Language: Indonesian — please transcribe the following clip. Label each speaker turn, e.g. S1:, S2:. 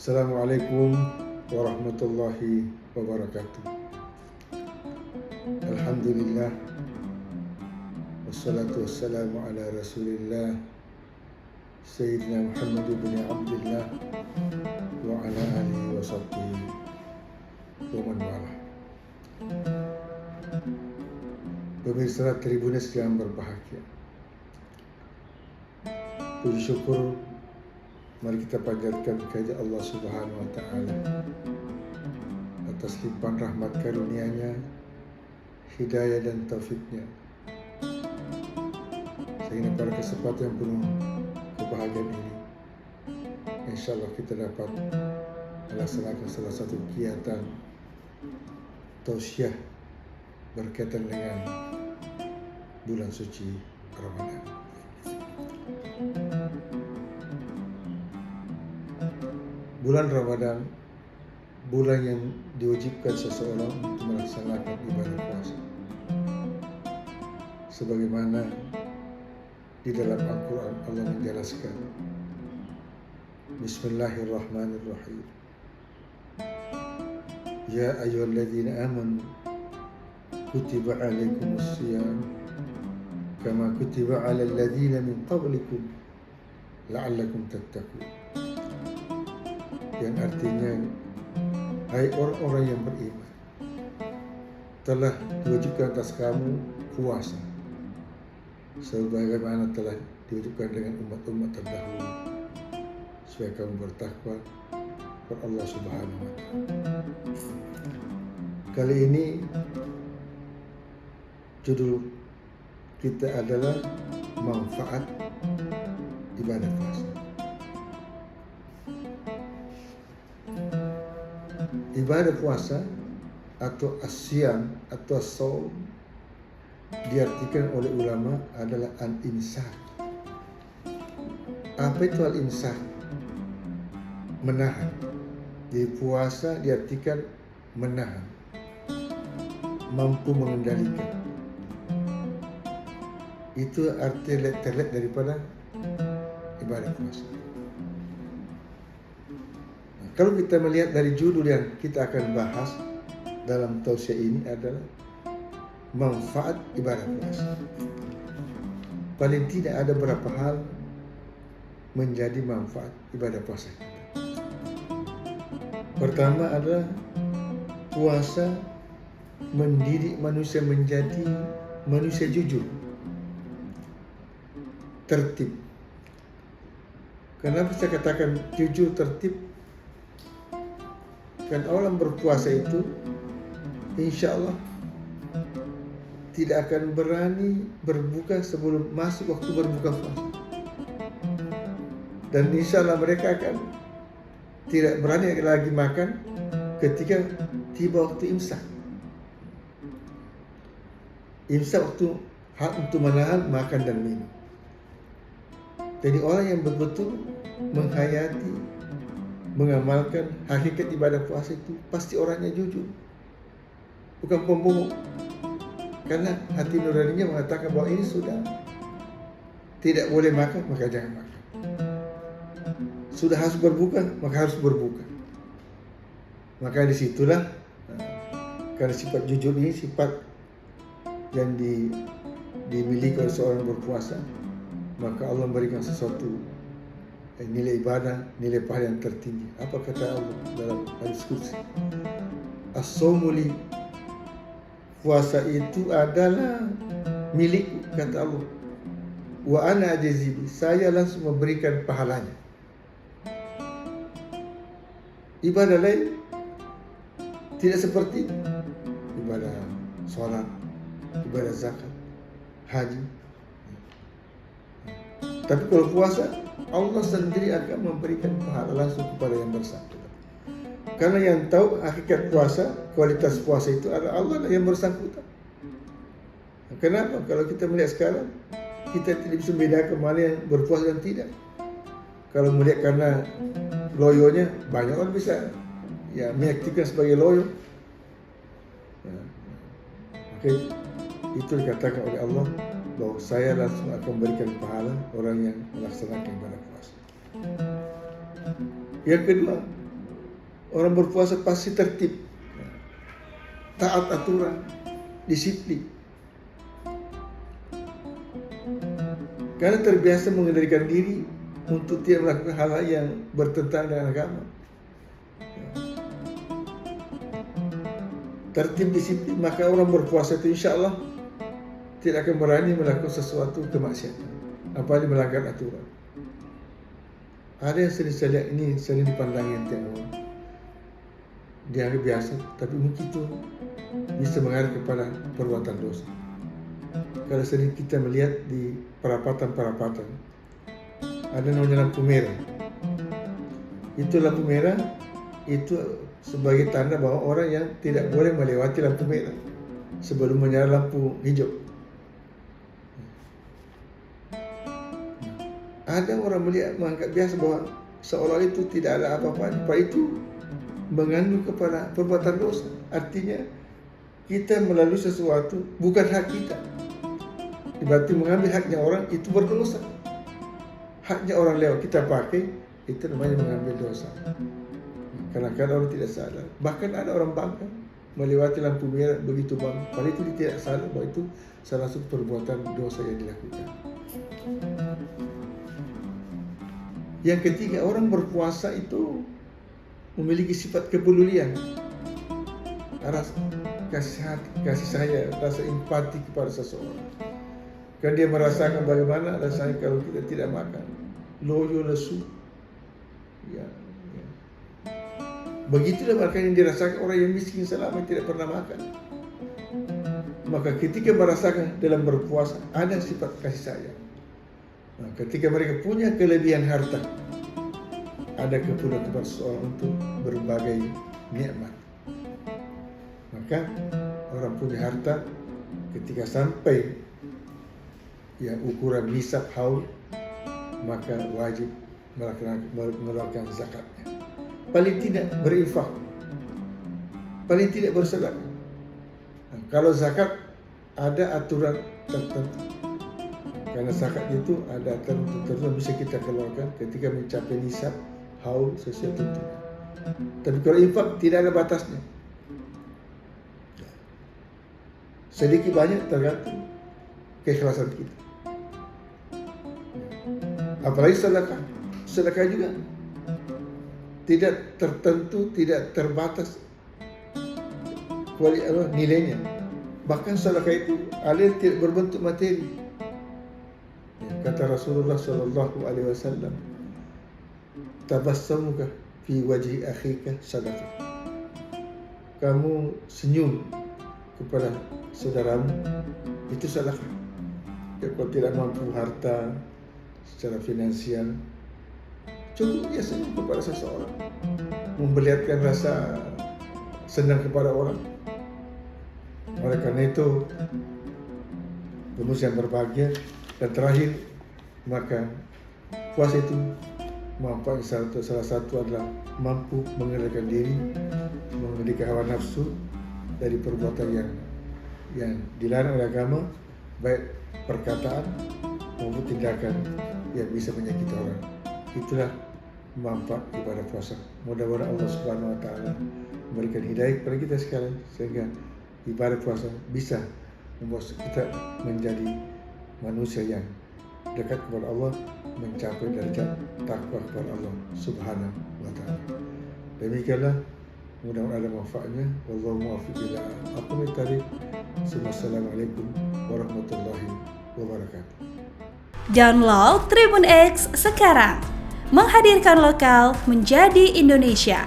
S1: Assalamualaikum warahmatullahi wabarakatuh. Alhamdulillah, wassalatu wassalamu ala rasulillah Sayyidina Muhammad bin Abdullah wa ala alihi wa sahbihi wa man wala. Pemirsa Tribunus yang berbahagia, puji syukur mari kita panjatkan kehadirat Allah Subhanahu wa taala atas limpahan rahmat karunia-Nya, hidayah dan taufik-Nya, sehingga pada kesempatan yang penuh kebahagiaan ini insyaallah kita dapat melaksanakan salah satu kegiatan tausiah berkaitan dengan bulan suci Ramadan. Bulan Ramadan, bulan yang diwajibkan seseorang untuk melaksanakan ibadah puasa. Sebagaimana di dalam Al-Quran Allah menjelaskan, Bismillahirrahmanirrahim. Ya ayyuhalladzina amanu kutiba alaikumus-shiyam kama kutiba alal ladzina min qablikum la'allakum tattaqun. Yang artinya, hai orang-orang yang beriman, telah diwajibkan atas kamu puasa sebagaimana telah diwajibkan dengan umat-umat terdahulu, supaya kamu bertakwa kepada Allah Subhanahu wa taala. Kali ini judul kita adalah manfaat ibadah puasa. Ibadah puasa atau asyam atau saum diartikan oleh ulama adalah al-imsak. Apa itu al-imsak? Menahan. Jadi puasa diartikan menahan, mampu mengendalikan. Itu arti terlihat daripada ibadah puasa. Kalau kita melihat dari judul yang kita akan bahas dalam tausiah ini adalah manfaat ibadah puasa. Paling tidak ada beberapa hal menjadi manfaat ibadah puasa kita. Pertama adalah puasa mendidik manusia menjadi manusia jujur, tertib. Kenapa saya katakan jujur, tertib? Kan orang berpuasa itu insya Allah tidak akan berani berbuka sebelum masuk waktu berbuka puasa. Dan insya Allah mereka akan tidak berani lagi makan ketika tiba waktu imsak. Imsak waktu hak untuk menahan makan dan minum. Jadi orang yang betul-betul menghayati, mengamalkan hakikat ibadah puasa itu pasti orangnya jujur, bukan pembohong. Karena hati nuraninya mengatakan bahwa ini sudah tidak boleh makan, maka jangan makan. Sudah harus berbuka, maka harus berbuka. Maka disitulah, karena sifat jujur ini sifat yang dimiliki oleh seorang berpuasa, maka Allah memberikan sesuatu nilai ibadah, nilai pahala yang tertinggi. Apa kata Allah dalam hadis qudsi? As-saumu li, puasa itu adalah milikku, kata Allah. Wa ana ajzi bi, saya langsung memberikan pahalanya. Ibadah lain tidak seperti itu. Ibadah sholat, ibadah zakat, haji. Tapi kalau puasa, Allah sendiri akan memberikan pahala langsung kepada yang bersangkutan. Karena yang tahu hakikat puasa, kualitas puasa itu adalah Allah yang bersangkutan. Kenapa? Kalau kita melihat sekarang, kita tidak bisa membedakan mana yang berpuasa dan tidak. Kalau melihat karena loyonya, banyak orang bisa mengaktifkan sebagai loyo. Maka itu dikatakan oleh Allah bahwa saya langsung akan memberikan pahala orang yang melaksanakan ibadah puasa. Yang kedua, Orang berpuasa pasti tertib, taat aturan, disiplin. Karena terbiasa mengendalikan diri untuk tidak melakukan hal-hal yang bertentangan dengan agama. Tertib disiplin, maka orang berpuasa itu insya Allah tidak akan berani melakukan sesuatu kemaksiatan, apalagi melanggar aturan. Ada yang sering saya lihat ini, sering dipandang enteng orang. Dianggap biasa, tapi mungkin itu bisa mengarah kepada perbuatan dosa. Kalau sering kita melihat di perapatan-perapatan, ada namanya lampu merah. Itu lampu merah itu sebagai tanda bahwa orang yang tidak boleh melewati lampu merah sebelum menyala lampu hijau. Ada orang melihat menganggap biasa bahwa seolah itu tidak ada apa-apa, itu mengandung kepada perbuatan dosa. Artinya kita melalui sesuatu bukan hak kita. Berarti mengambil haknya orang itu berdosa. Haknya orang lewat kita pakai, itu namanya mengambil dosa. Kadang-kadang orang tidak sadar. Bahkan ada orang bangga melewati lampu merah begitu bangga. Padahal itu dia tidak sadar bahwa itu salah satu perbuatan dosa yang dilakukan. Yang ketiga, orang berpuasa itu memiliki sifat kepedulian, rasa kasih sayang, rasa empati kepada seseorang. Kan dia merasakan bagaimana rasanya kalau kita tidak makan, loyo lesu. Ya. Begitulah makanya yang dirasakan orang yang miskin selama tidak pernah makan. Maka ketika merasakan dalam berpuasa ada sifat kasih sayang. Nah, ketika mereka punya kelebihan harta, ada kepedulian kepada seseorang untuk berbagai nikmat. Maka orang punya harta ketika sampai ukuran nisab haul, maka wajib mengeluarkan zakatnya. Paling tidak berinfak, paling tidak bersedekah. Nah, kalau zakat ada aturan tertentu. Karena zakat itu ada aturan tertentu yang bisa kita keluarkan ketika mencapai nisab haul sesuai tuntunan. Tapi kalau infak tidak ada batasnya. Sedikit banyak tergantung keikhlasan kita. Apalagi sedekah. Sedekah juga tidak tertentu, tidak terbatas nilainya. Bahkan sedekah itu ada yang tidak berbentuk materi. Kata Rasulullah sallallahu alaihi wasallam, tabassamuka fi wajhi akhika sadaqah. Kamu senyum kepada saudaramu itu sedekah. Kalau tidak mampu harta secara finansial, cukup dia senyum kepada seseorang, memperlihatkan rasa senang kepada orang. Oleh karena itu, yang berbahagia. Dan terakhir, maka puasa itu manfaat salah satu adalah mampu mengendalikan diri, mengendalikan hawa nafsu dari perbuatan yang dilarang oleh agama, baik perkataan maupun tindakan yang bisa menyakiti orang. Itulah manfaat ibadah puasa. Mudah-mudahan Allah Subhanahu wa taala memberikan hidayah kepada kita sekalian sehingga ibadah puasa bisa membuat kita menjadi manusia yang dekat kepada Allah, mencapai derajat takwa kepada Allah Subhanahu wa taala. Demikianlah, mudah-mudahan ada manfaatnya. Wallahu muwaffiq ila aqwamit thariq. Wassalamualaikum warahmatullahi wabarakatuh.
S2: Download Tribun X sekarang, menghadirkan lokal menjadi Indonesia.